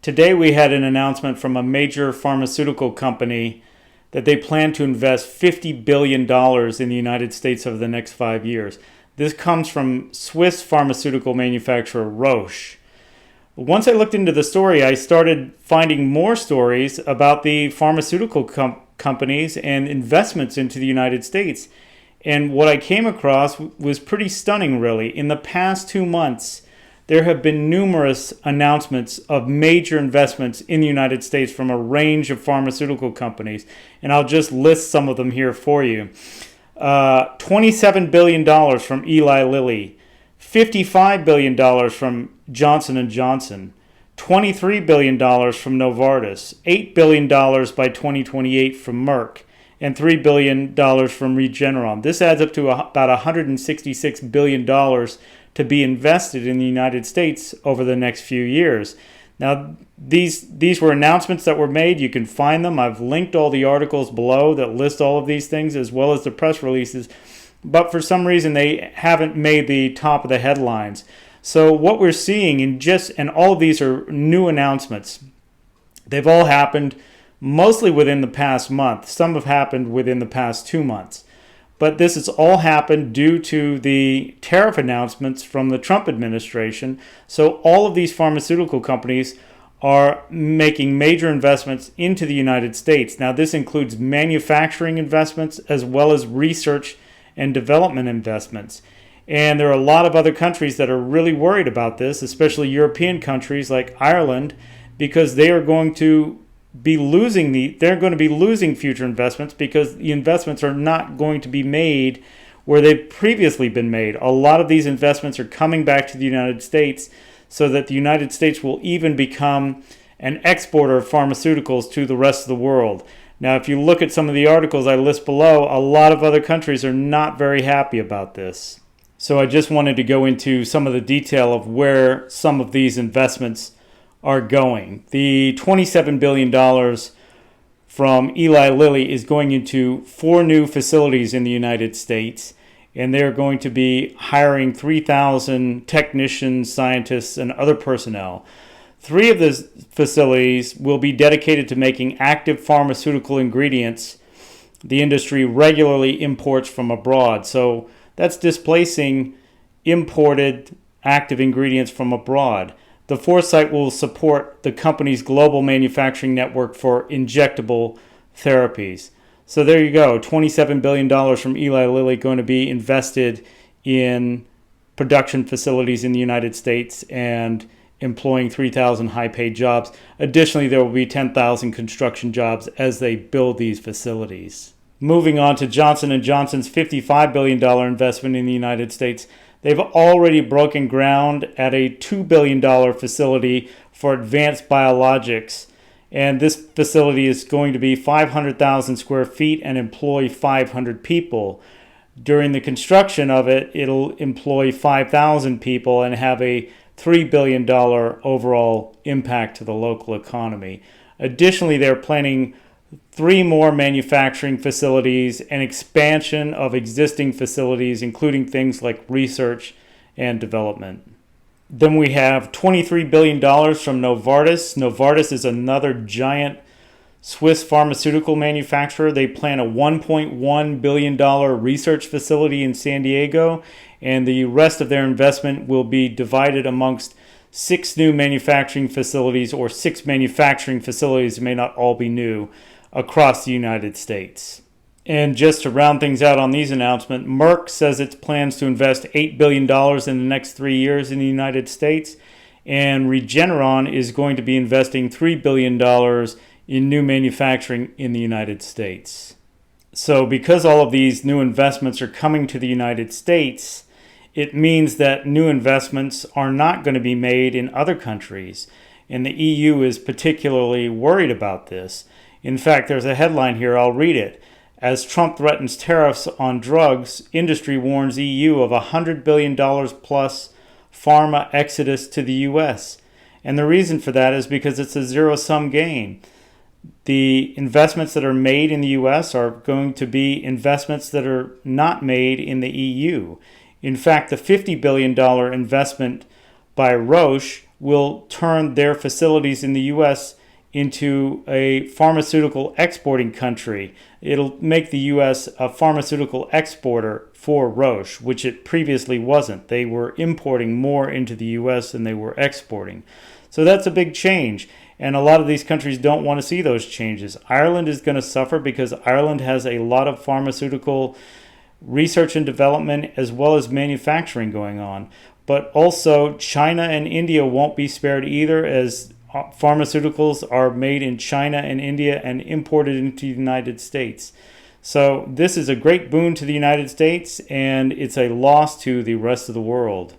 Today we had an announcement from a major pharmaceutical company that they plan to invest $50 billion in the United States over the next 5 years. This comes from Swiss pharmaceutical manufacturer Roche. Once I looked into the story, I started finding more stories about the pharmaceutical companies and investments into the United States. And what I came across was pretty stunning, really. In the past 2 months, there have been numerous announcements of major investments in the United States from a range of pharmaceutical companies. And I'll just list some of them here for you. $27 billion from Eli Lilly, $55 billion from Johnson & Johnson, $23 billion from Novartis, $8 billion by 2028 from Merck, and $3 billion from Regeneron. This adds up to about $166 billion to be invested in the United States over the next few years. Now, these were announcements that were made. You can find them. I've linked all the articles below that list all of these things, as well as the press releases. But for some reason, they haven't made the top of the headlines. So what we're seeing and all of these are new announcements. They've all happened mostly within the past month. Some have happened within the past 2 months. But this has all happened due to the tariff announcements from the Trump administration. So all of these pharmaceutical companies are making major investments into the United States. Now, this includes manufacturing investments as well as research and development investments. And there are a lot of other countries that are really worried about this, especially European countries like Ireland, because they are going to be losing future investments because the investments are not going to be made where they've previously been made. A lot of these investments are coming back to the United States so that the United States will even become an exporter of pharmaceuticals to the rest of the world. Now, if you look at some of the articles I list below, a lot of other countries are not very happy about this. So I just wanted to go into some of the detail of where some of these investments are going. The $27 billion from Eli Lilly is going into 4 new facilities in the United States, and they're going to be hiring 3,000 technicians, scientists, and other personnel. 3 of those facilities will be dedicated to making active pharmaceutical ingredients the industry regularly imports from abroad. So that's displacing imported active ingredients from abroad. The 4th site will support the company's global manufacturing network for injectable therapies. So there you go, $27 billion from Eli Lilly going to be invested in production facilities in the United States and employing 3,000 high-paid jobs. Additionally, there will be 10,000 construction jobs as they build these facilities. Moving on to Johnson & Johnson's $55 billion investment in the United States. They've already broken ground at a $2 billion facility for advanced biologics. And this facility is going to be 500,000 square feet and employ 500 people. During the construction of it, it'll employ 5,000 people and have a $3 billion overall impact to the local economy. Additionally, they're planning 3 more manufacturing facilities and expansion of existing facilities, including things like research and development. Then we have $23 billion from Novartis. Novartis is another giant Swiss pharmaceutical manufacturer. They plan a $1.1 billion research facility in San Diego, and the rest of their investment will be divided amongst 6 new manufacturing facilities, or 6 manufacturing facilities, may not all be new, across the United States. And just to round things out on these announcements, Merck says it plans to invest $8 billion in the next 3 years in the United States, and Regeneron is going to be investing $3 billion in new manufacturing in the United States. So because all of these new investments are coming to the United States, it means that new investments are not going to be made in other countries, and the EU is particularly worried about this. In fact, there's a headline here, I'll read it. As Trump threatens tariffs on drugs, industry warns EU of $100 billion plus pharma exodus to the U.S. And the reason for that is because it's a zero-sum game. The investments that are made in the U.S. are going to be investments that are not made in the EU. In fact, the $50 billion investment by Roche will turn their facilities in the U.S. into a pharmaceutical exporting country. It'll make the U.S. a pharmaceutical exporter for Roche, which it previously wasn't. They were importing more into the U.S. than they were exporting. So that's a big change. And a lot of these countries don't want to see those changes. Ireland is going to suffer because Ireland has a lot of pharmaceutical research and development as well as manufacturing going on. But also China and India won't be spared either, as pharmaceuticals are made in China and India and imported into the United States. So this is a great boon to the United States, and it's a loss to the rest of the world.